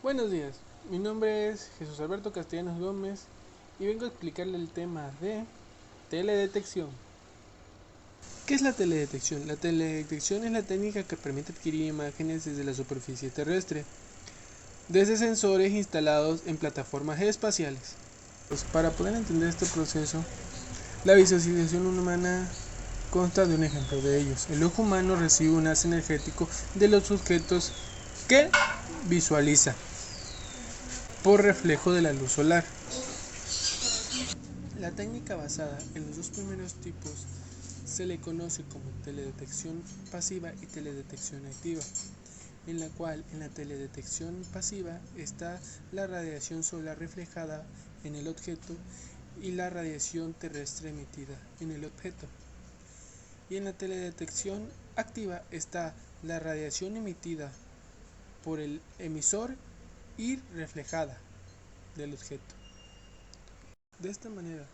Buenos días, mi nombre es Jesús Alberto Castellanos Gómez y vengo a explicarle el tema de teledetección. ¿Qué es la teledetección? La teledetección es la técnica que permite adquirir imágenes desde la superficie terrestre, desde sensores instalados en plataformas espaciales. Pues para poder entender este proceso, la visualización humana consta de un ejemplo de ellos. El ojo humano recibe un haz energético de los objetos que visualiza por reflejo de la luz solar. La técnica basada en los dos primeros tipos se le conoce como teledetección pasiva y teledetección activa, en la cual en la teledetección pasiva está la radiación solar reflejada en el objeto y la radiación terrestre emitida en el objeto. Y en la teledetección activa está la radiación emitida por el emisor y reflejada del objeto. De esta manera,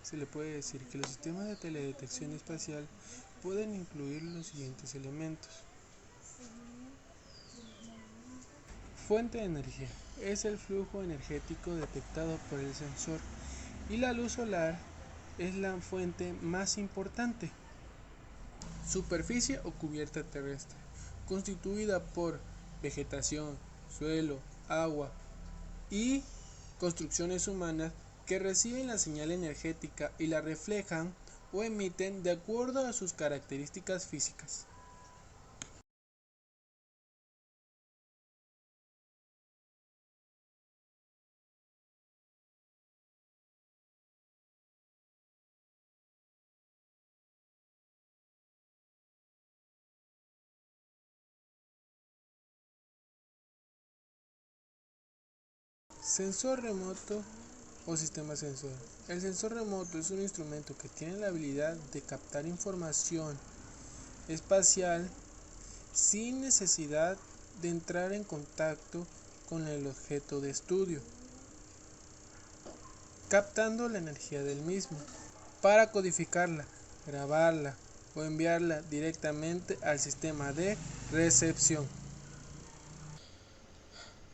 se le puede decir que los sistemas de teledetección espacial pueden incluir los siguientes elementos. Fuente de energía. Es el flujo energético detectado por el sensor y la luz solar es la fuente más importante. Superficie o cubierta terrestre, constituida por vegetación, suelo, agua y construcciones humanas que reciben la señal energética y la reflejan o emiten de acuerdo a sus características físicas. Sensor remoto o sistema sensor. El sensor remoto es un instrumento que tiene la habilidad de captar información espacial sin necesidad de entrar en contacto con el objeto de estudio, captando la energía del mismo para codificarla, grabarla o enviarla directamente al sistema de recepción.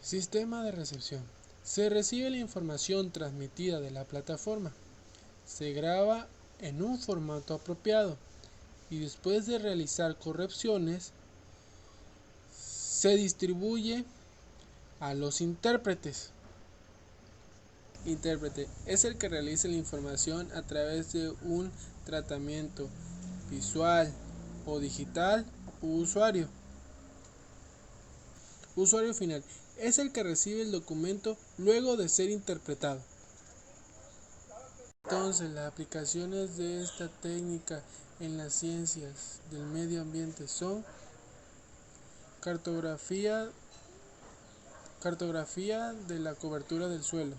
Sistema de recepción. Se recibe la información transmitida de la plataforma, se graba en un formato apropiado y después de realizar correcciones se distribuye a los intérpretes. Intérprete es el que realiza la información a través de un tratamiento visual o digital u usuario. Usuario final es el que recibe el documento luego de ser interpretado. Entonces, las aplicaciones de esta técnica en las ciencias del medio ambiente son cartografía de la cobertura del suelo,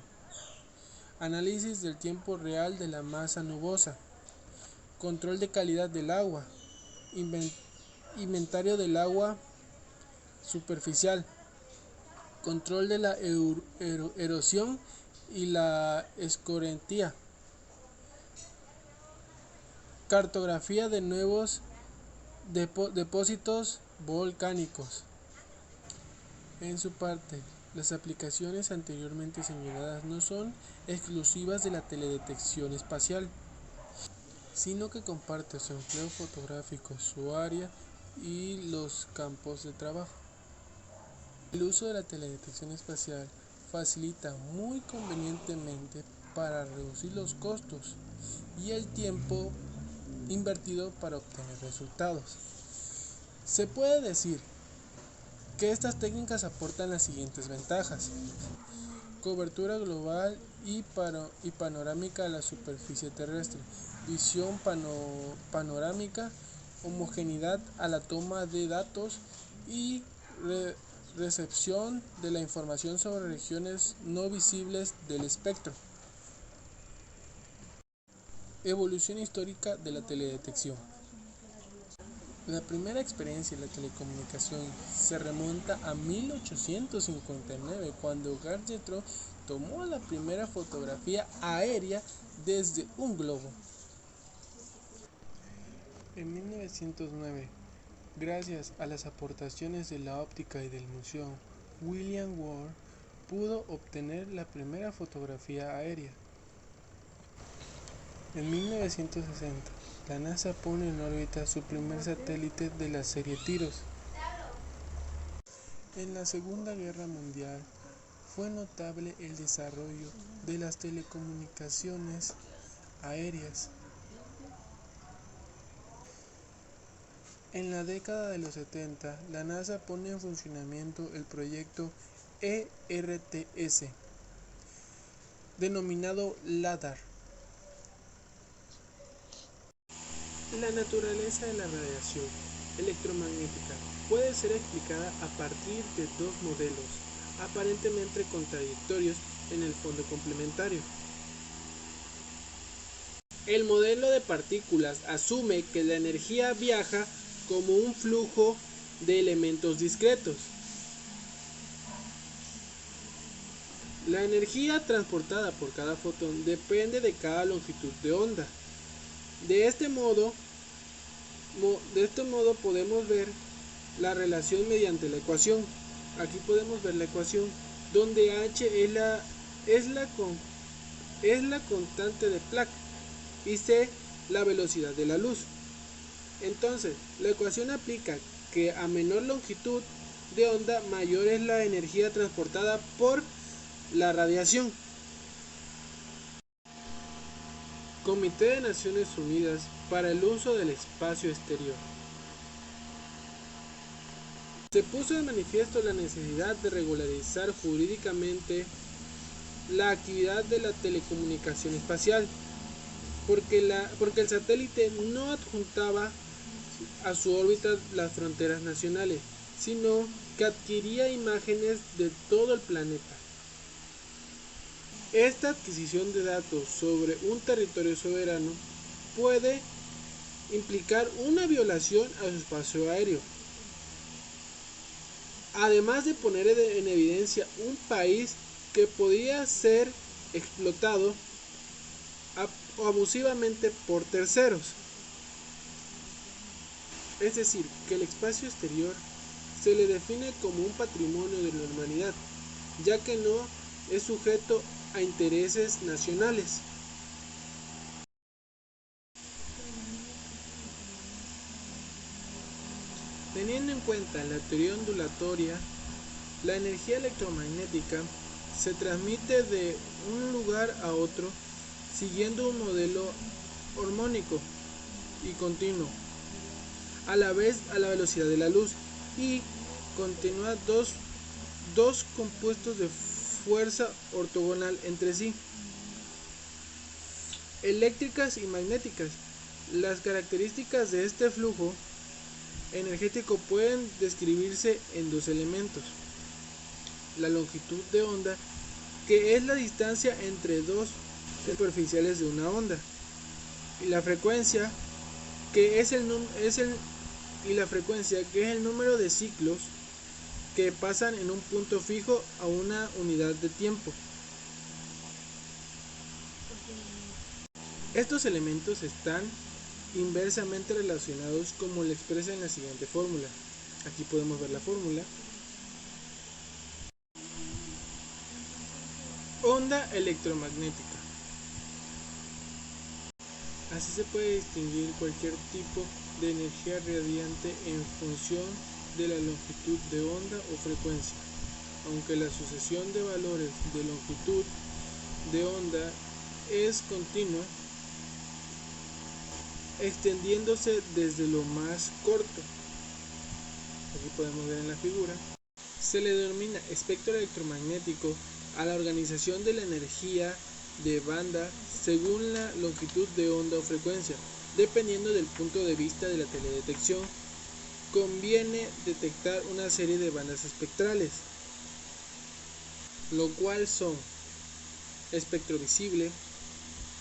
análisis del tiempo real de la masa nubosa, control de calidad del agua, inventario del agua superficial, control de la erosión y la escorrentía, cartografía de nuevos depósitos volcánicos. En su parte, las aplicaciones anteriormente señaladas no son exclusivas de la teledetección espacial, sino que comparte su empleo fotográfico, su área y los campos de trabajo. El uso de la teledetección espacial facilita muy convenientemente para reducir los costos y el tiempo invertido para obtener resultados. Se puede decir que estas técnicas aportan las siguientes ventajas: cobertura global y panorámica de la superficie terrestre, visión panorámica, homogeneidad a la toma de datos y recepción de la información sobre regiones no visibles del espectro. Evolución histórica de la teledetección. La primera experiencia en la telecomunicación se remonta a 1859, cuando Gargetro tomó la primera fotografía aérea desde un globo. En 1909, gracias a las aportaciones de la óptica y del museo William Ward, pudo obtener la primera fotografía aérea. En 1960, la NASA pone en órbita su primer satélite de la serie TIROS. En la Segunda Guerra Mundial fue notable el desarrollo de las telecomunicaciones aéreas. En la década de los 70, la NASA pone en funcionamiento el proyecto ERTS, denominado LADAR. La naturaleza de la radiación electromagnética puede ser explicada a partir de dos modelos, aparentemente contradictorios, en el fondo complementarios. El modelo de partículas asume que la energía viaja como un flujo de elementos discretos. La energía transportada por cada fotón depende de cada longitud de onda. De este modo podemos ver la relación mediante la ecuación. Aquí podemos ver la ecuación donde h es la constante de Planck y c la velocidad de la luz. Entonces, la ecuación aplica que a menor longitud de onda, mayor es la energía transportada por la radiación. Comité de Naciones Unidas para el uso del espacio exterior. Se puso de manifiesto la necesidad de regularizar jurídicamente la actividad de la telecomunicación espacial, porque el satélite no adjuntaba a su órbita las fronteras nacionales, sino que adquiría imágenes de todo el planeta. Esta adquisición de datos sobre un territorio soberano puede implicar una violación a su espacio aéreo, además de poner en evidencia un país que podría ser explotado abusivamente por terceros. Es decir, que el espacio exterior se le define como un patrimonio de la humanidad, ya que no es sujeto a intereses nacionales. Teniendo en cuenta la teoría ondulatoria, la energía electromagnética se transmite de un lugar a otro siguiendo un modelo armónico y continuo, a la vez a la velocidad de la luz, y continúa dos compuestos de fuerza ortogonal entre sí, eléctricas y magnéticas. Las características de este flujo energético pueden describirse en dos elementos: la longitud de onda, que es la distancia entre dos superficiales de una onda, y la frecuencia, que es el número de ciclos que pasan en un punto fijo a una unidad de tiempo. Estos elementos están inversamente relacionados, como lo expresa en la siguiente fórmula. Aquí podemos ver la fórmula. Onda electromagnética. Así se puede distinguir cualquier tipo de energía radiante en función de la longitud de onda o frecuencia, aunque la sucesión de valores de longitud de onda es continua, extendiéndose desde lo más corto. Aquí podemos ver en la figura. Se le denomina espectro electromagnético a la organización de la energía de banda según la longitud de onda o frecuencia. Dependiendo del punto de vista de la teledetección, conviene detectar una serie de bandas espectrales, lo cual son espectro visible,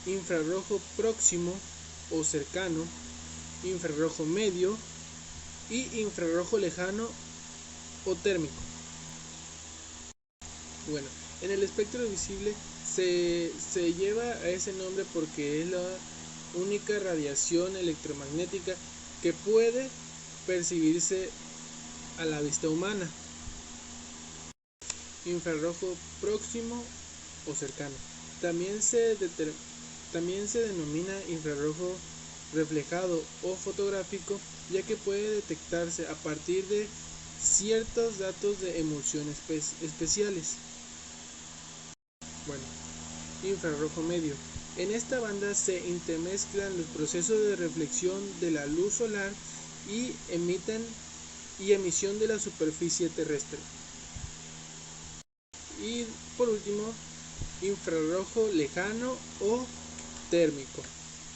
infrarrojo próximo o cercano, infrarrojo medio y infrarrojo lejano o térmico. Bueno, en el espectro visible se lleva a ese nombre porque es la única radiación electromagnética que puede percibirse a la vista humana. infrarrojo próximo o cercano. También se denomina infrarrojo reflejado o fotográfico, ya que puede detectarse a partir de ciertos datos de emulsión especiales. Bueno, infrarrojo medio. En esta banda se intermezclan los procesos de reflexión de la luz solar y emisión de la superficie terrestre. Y por último, infrarrojo lejano o térmico,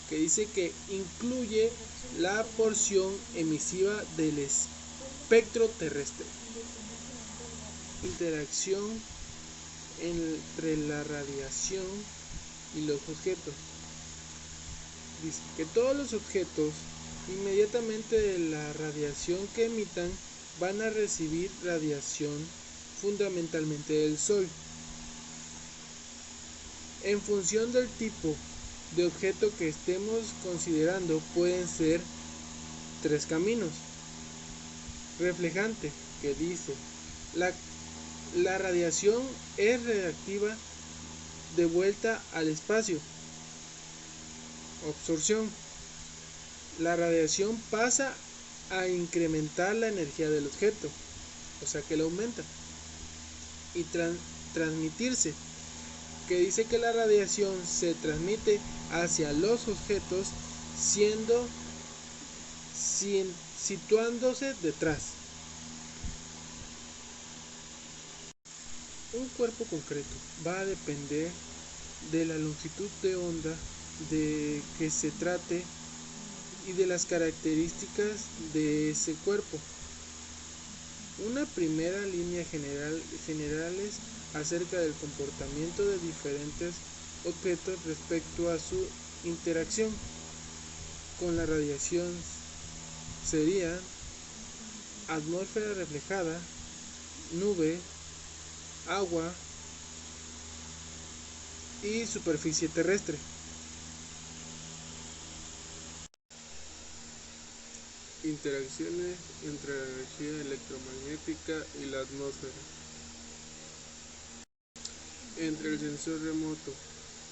que dice que incluye la porción emisiva del espectro terrestre. Interacción entre la radiación y los objetos. Dice que todos los objetos, inmediatamente de la radiación que emitan, van a recibir radiación fundamentalmente del Sol. En función del tipo de objeto que estemos considerando, pueden ser tres caminos. Reflejante, que dice la radiación es reactiva de vuelta al espacio. Absorción, la radiación pasa a incrementar la energía del objeto, o sea que la aumenta. Y transmitirse, que dice que la radiación se transmite hacia los objetos situándose detrás. Un cuerpo concreto va a depender de la longitud de onda de que se trate y de las características de ese cuerpo. Una primera línea generales acerca del comportamiento de diferentes objetos respecto a su interacción con la radiación sería atmósfera reflejada, nube, agua y superficie terrestre. Interacciones entre la energía electromagnética y la atmósfera. Entre el sensor remoto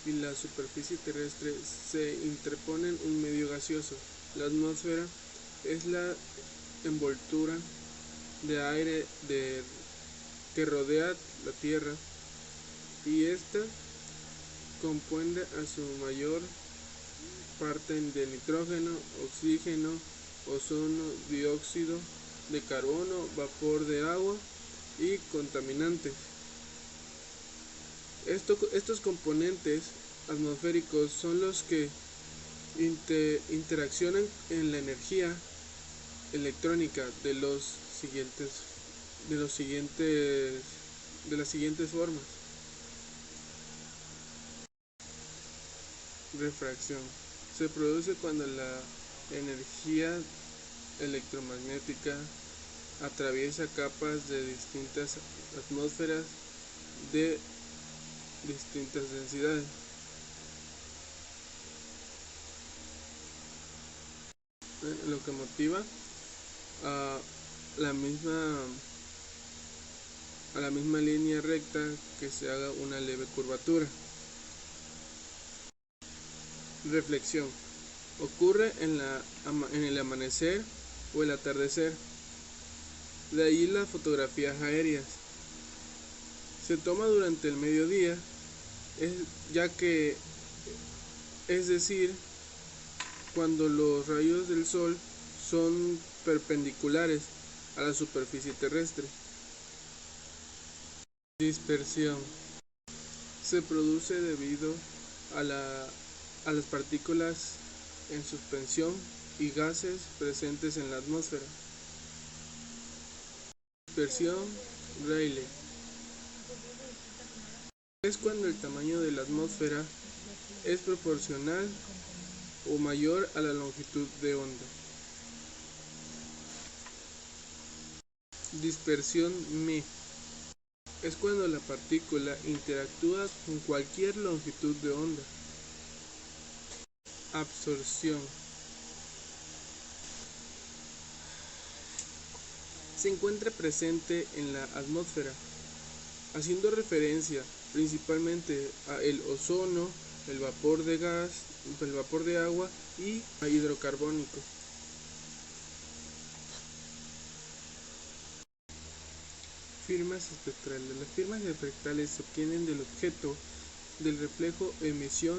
y la superficie terrestre se interponen un medio gaseoso. La atmósfera es la envoltura de aire que rodea la Tierra, y esta compone a su mayor parte de nitrógeno, oxígeno, ozono, dióxido de carbono, vapor de agua y contaminantes. Estos componentes atmosféricos son los que interaccionan en la energía electrónica de las siguientes formas. Refracción. Se produce cuando la energía electromagnética atraviesa capas de distintas atmósferas de distintas densidades. Lo que motiva a la misma línea recta que se haga una leve curvatura. Reflexión. Ocurre en el amanecer o el atardecer. De ahí las fotografías aéreas. Se toma durante el mediodía, es decir, cuando los rayos del sol son perpendiculares a la superficie terrestre. Dispersión. Se produce debido a las partículas en suspensión y gases presentes en la atmósfera. Dispersión Rayleigh. Es cuando el tamaño de la atmósfera es proporcional o mayor a la longitud de onda. Dispersión μ. Es cuando la partícula interactúa con cualquier longitud de onda. Absorción. Se encuentra presente en la atmósfera haciendo referencia principalmente a el ozono, el vapor de gas, el vapor de agua y a hidrocarbónico. Firmas espectrales. Las firmas espectrales se obtienen del objeto del reflejo o emisión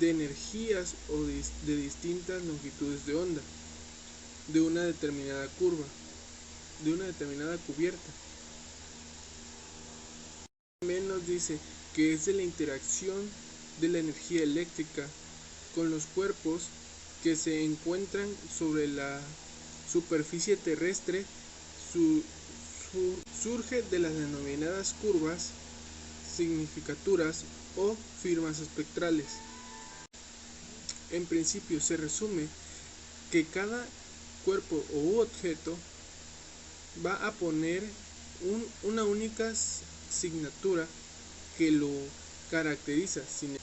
de energías o de distintas longitudes de onda de una determinada curva, de una determinada cubierta. También nos dice que es de la interacción de la energía eléctrica con los cuerpos que se encuentran sobre la superficie terrestre, surge de las denominadas curvas significaturas o firmas espectrales. En principio se resume que cada cuerpo u objeto va a poner una única signatura que lo caracteriza.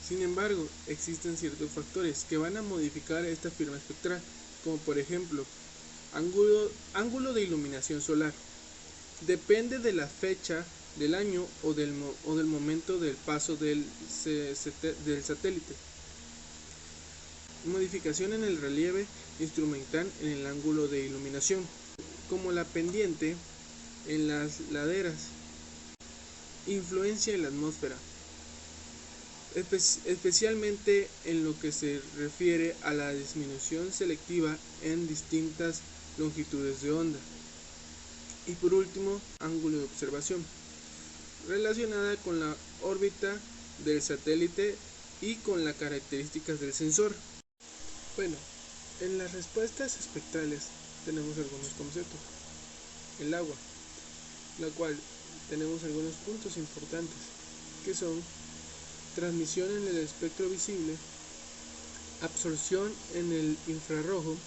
Sin embargo, existen ciertos factores que van a modificar esta firma espectral, como por ejemplo, ángulo de iluminación solar. Depende de la fecha del año o del momento del paso del satélite. Modificación en el relieve instrumental en el ángulo de iluminación, como la pendiente en las laderas. Influencia en la atmósfera, especialmente en lo que se refiere a la disminución selectiva en distintas longitudes de onda. Y por último, ángulo de observación, relacionada con la órbita del satélite y con las características del sensor. Bueno, en las respuestas espectrales tenemos algunos conceptos. El agua, la cual tenemos algunos puntos importantes, que son transmisión en el espectro visible, absorción en el infrarrojo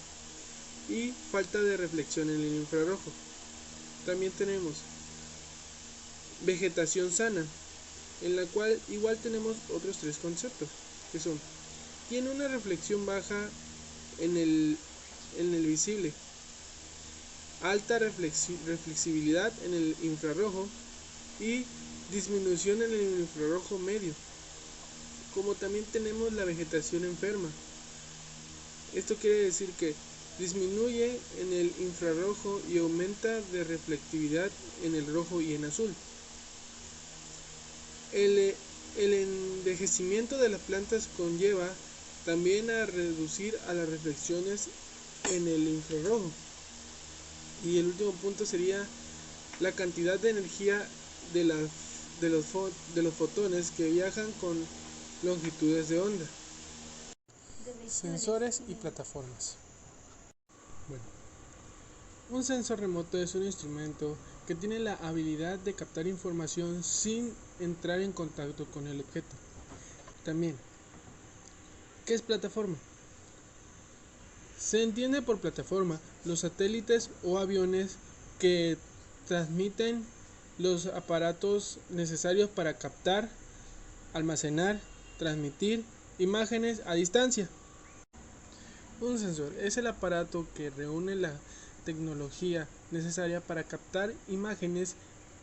y falta de reflexión en el infrarrojo. También tenemos vegetación sana, en la cual igual tenemos otros tres conceptos, que son: tiene una reflexión baja en el visible, alta reflexibilidad en el infrarrojo y disminución en el infrarrojo medio. Como también tenemos la vegetación enferma. Esto quiere decir que disminuye en el infrarrojo y aumenta de reflectividad en el rojo y en azul. El envejecimiento de las plantas conlleva también a reducir a las reflexiones en el infrarrojo. Y el último punto sería la cantidad de energía de los fotones que viajan con longitudes de onda. Sensores y plataformas. Bueno, un sensor remoto es un instrumento que tiene la habilidad de captar información sin entrar en contacto con el objeto. También, ¿qué es plataforma? Se entiende por plataforma los satélites o aviones que transmiten los aparatos necesarios para captar, almacenar, transmitir imágenes a distancia. Un sensor es el aparato que reúne la tecnología necesaria para captar imágenes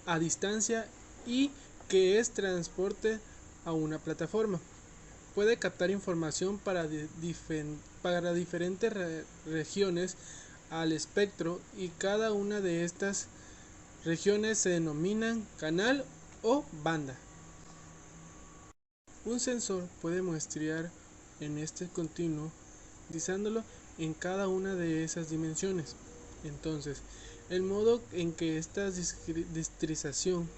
a distancia y que es transporte a una plataforma. Puede captar información para diferentes regiones al espectro, y cada una de estas regiones se denominan canal o banda. Un sensor puede muestrear en este continuo, dizándolo en cada una de esas dimensiones. Entonces, el modo en que esta distrización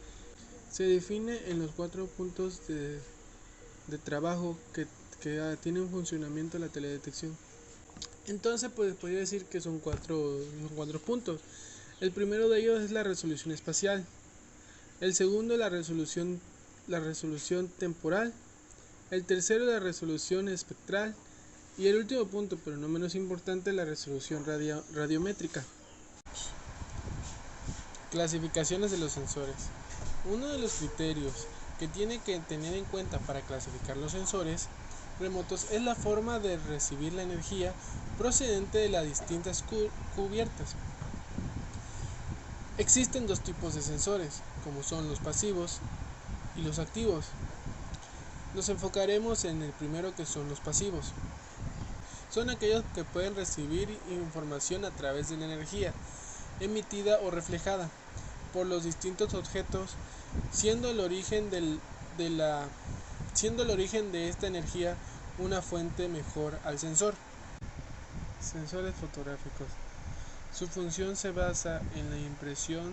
se define en los 4 puntos de trabajo que tiene un funcionamiento la teledetección. Entonces, pues podría decir que son cuatro puntos. El primero de ellos es la resolución espacial. El segundo, la resolución temporal. El tercero, la resolución espectral. Y el último punto, pero no menos importante, la resolución radiométrica. Clasificaciones de los sensores. Uno de los criterios que tiene que tener en cuenta para clasificar los sensores remotos es la forma de recibir la energía procedente de las distintas cubiertas. Existen dos tipos de sensores, como son los pasivos y los activos. Nos enfocaremos en el primero, que son los pasivos. Son aquellos que pueden recibir información a través de la energía emitida o reflejada por los distintos objetos, siendo el origen de esta energía una fuente mejor al sensor. Sensores fotográficos. Su función se basa en la impresión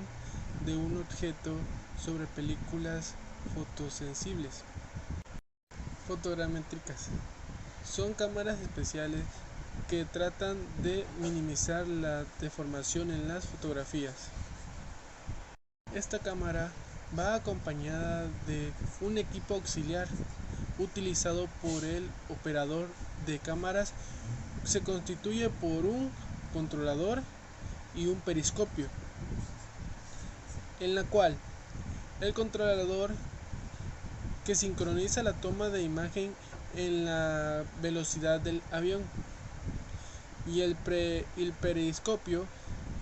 de un objeto sobre películas fotosensibles. Fotogramétricas. Son cámaras especiales que tratan de minimizar la deformación en las fotografías. Esta cámara va acompañada de un equipo auxiliar utilizado por el operador de cámaras. Se constituye por un controlador y un periscopio, en la cual el controlador que sincroniza la toma de imagen en la velocidad del avión y el periscopio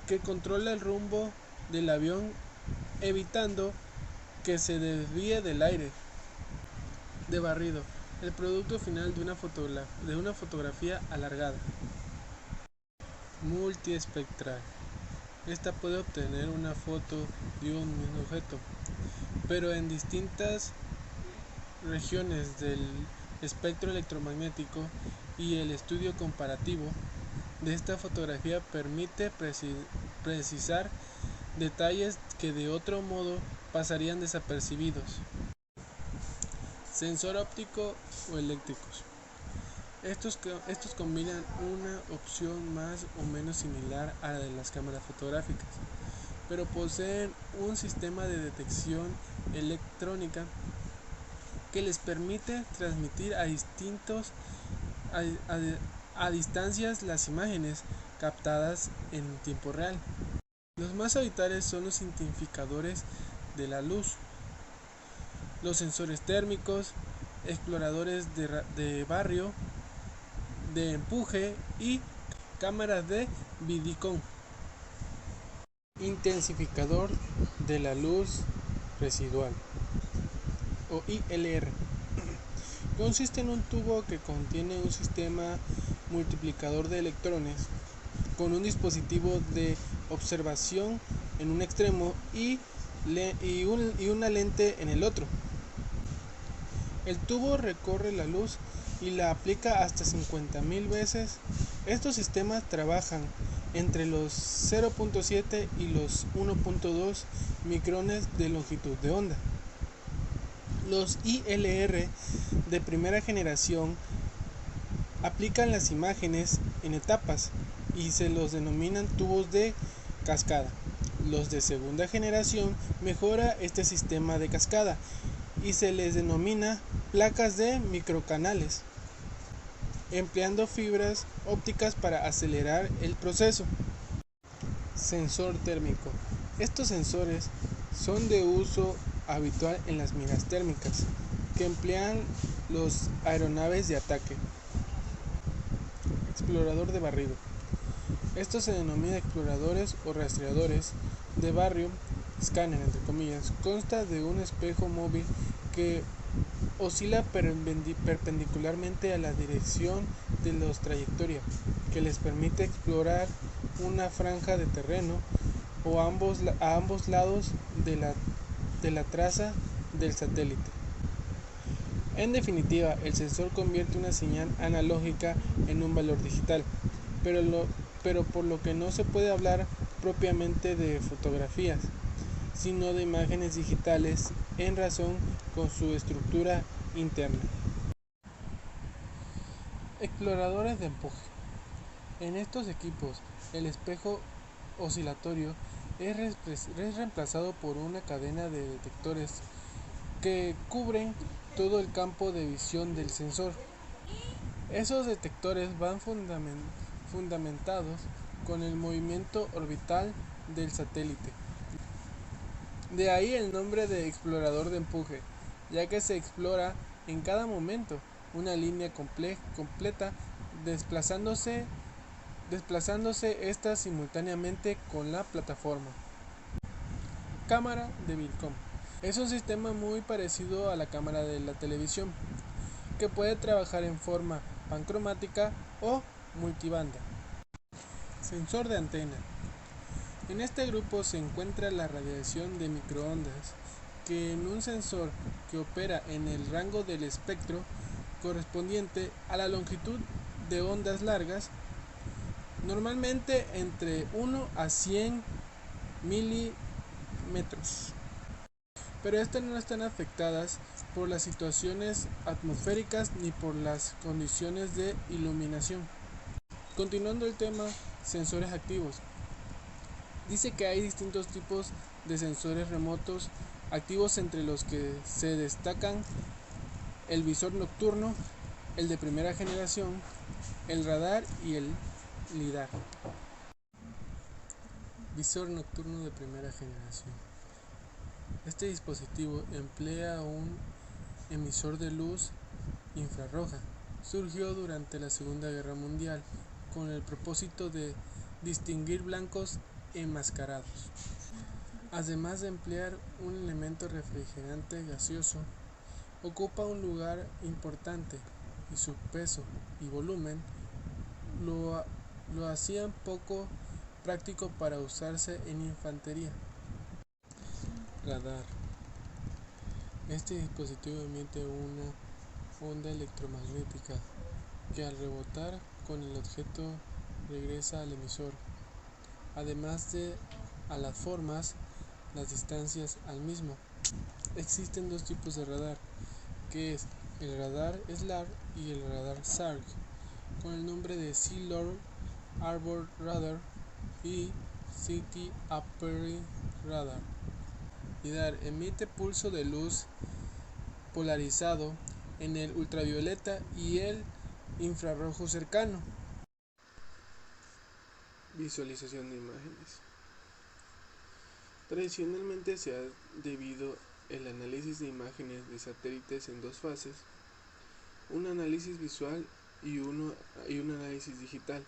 que controla el rumbo del avión, evitando que se desvíe del aire. De barrido, el producto final de una fotografía alargada. Multiespectral. Esta puede obtener una foto de un mismo objeto, pero en distintas regiones del espectro electromagnético, y el estudio comparativo de esta fotografía permite precisar detalles que de otro modo pasarían desapercibidos. Sensor óptico o eléctricos. Estos combinan una opción más o menos similar a la de las cámaras fotográficas, pero poseen un sistema de detección electrónica que les permite transmitir a distancias las imágenes captadas en tiempo real. Los más habituales son los intensificadores de la luz, los sensores térmicos, exploradores de barrio, de empuje y cámaras de Vidicon. Intensificador de la luz residual, o ILR. Consiste en un tubo que contiene un sistema multiplicador de electrones con un dispositivo de observación en un extremo y una lente en el otro. El tubo recorre la luz y la aplica hasta 50.000 veces. Estos sistemas trabajan entre los 0.7 y los 1.2 micrones de longitud de onda. Los ILR de primera generación aplican las imágenes en etapas y se los denominan tubos de cascada. Los de segunda generación mejora este sistema de cascada y se les denomina placas de microcanales, empleando fibras ópticas para acelerar el proceso. Sensor térmico. Estos sensores son de uso habitual en las miras térmicas que emplean los aeronaves de ataque. Explorador de barrido. Estos se denominan exploradores o rastreadores de barrio. Escáner, entre comillas, consta de un espejo móvil que oscila perpendicularmente a la dirección de la trayectoria, que les permite explorar una franja de terreno o a ambos lados de la traza del satélite. En definitiva, el sensor convierte una señal analógica en un valor digital, pero por lo que no se puede hablar propiamente de fotografías, sino de imágenes digitales en razón con su estructura interna. Exploradores de empuje. En estos equipos, el espejo oscilatorio es reemplazado por una cadena de detectores que cubren todo el campo de visión del sensor. Esos detectores van fundamentados con el movimiento orbital del satélite. De ahí el nombre de explorador de empuje, ya que se explora en cada momento una línea completa, desplazándose esta simultáneamente con la plataforma. Cámara de Vidicon. Es un sistema muy parecido a la cámara de la televisión, que puede trabajar en forma pancromática o multibanda. Sensor de antena. En este grupo se encuentra la radiación de microondas, que en un sensor que opera en el rango del espectro correspondiente a la longitud de ondas largas, normalmente entre 1 a 100 milímetros. Pero estas no están afectadas por las situaciones atmosféricas ni por las condiciones de iluminación. Continuando el tema, sensores activos. Dice que hay distintos tipos de sensores remotos activos, entre los que se destacan el visor nocturno, el de primera generación, el radar y el lidar. Visor nocturno de primera generación. Este dispositivo emplea un emisor de luz infrarroja. Surgió durante la Segunda Guerra Mundial con el propósito de distinguir blancos enmascarados. Además de emplear un elemento refrigerante gaseoso, ocupa un lugar importante y su peso y volumen lo hacían poco práctico para usarse en infantería. Radar. Este dispositivo emite una onda electromagnética que al rebotar con el objeto regresa al emisor, además de a las formas, las distancias al mismo. Existen dos tipos de radar, que es el radar SLAR y el radar SAR, con el nombre de Sea Low Arbor Radar y City Appearing Radar. LIDAR emite pulso de luz polarizado en el ultravioleta y el infrarrojo cercano. Visualización de imágenes. Tradicionalmente se ha dividido el análisis de imágenes de satélites en dos fases: un análisis visual y un análisis digital.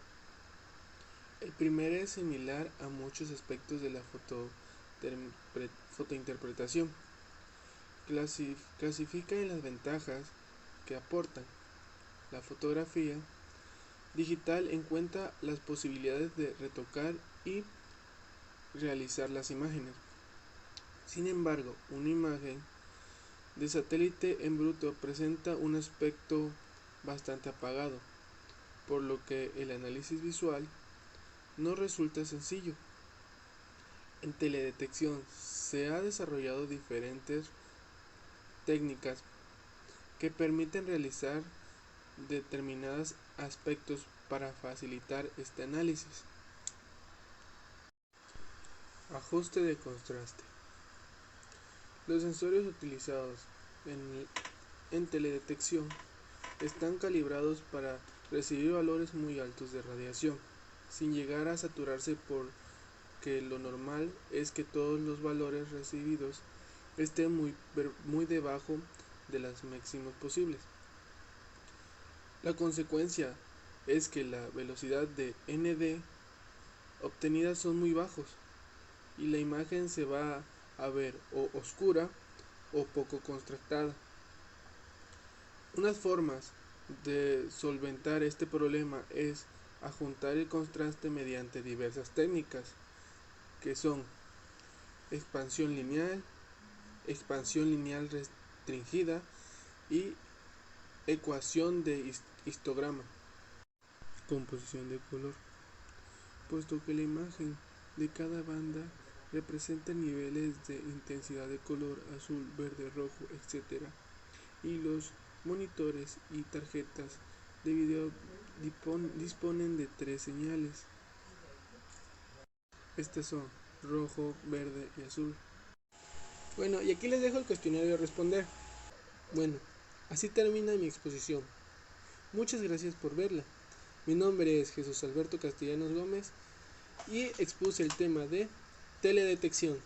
El primero es similar a muchos aspectos de la fotointerpretación. Clasifica en las ventajas que aportan la fotografía digital en cuenta las posibilidades de retocar y realizar las imágenes. Sin embargo, una imagen de satélite en bruto presenta un aspecto bastante apagado, por lo que el análisis visual no resulta sencillo. En teledetección se han desarrollado diferentes técnicas que permiten realizar determinados aspectos para facilitar este análisis. Ajuste de contraste. Los sensores utilizados en teledetección están calibrados para recibir valores muy altos de radiación, sin llegar a saturarse, porque lo normal es que todos los valores recibidos estén muy debajo de los máximos posibles. La consecuencia es que la velocidad de ND obtenidas son muy bajos y la imagen se va a ver o oscura o poco contrastada. Unas formas de solventar este problema es ajustar el contraste mediante diversas técnicas, que son expansión lineal restringida y ecuación de histograma. Composición de color. Puesto que la imagen de cada banda representa niveles de intensidad de color azul, verde, rojo, etc., y los monitores y tarjetas de video disponen de tres señales. Estas son rojo, verde y azul. Bueno, y aquí les dejo el cuestionario a responder. Bueno, así termina mi exposición. Muchas gracias por verla. Mi nombre es Jesús Alberto Castellanos Gómez y expuse el tema de teledetección.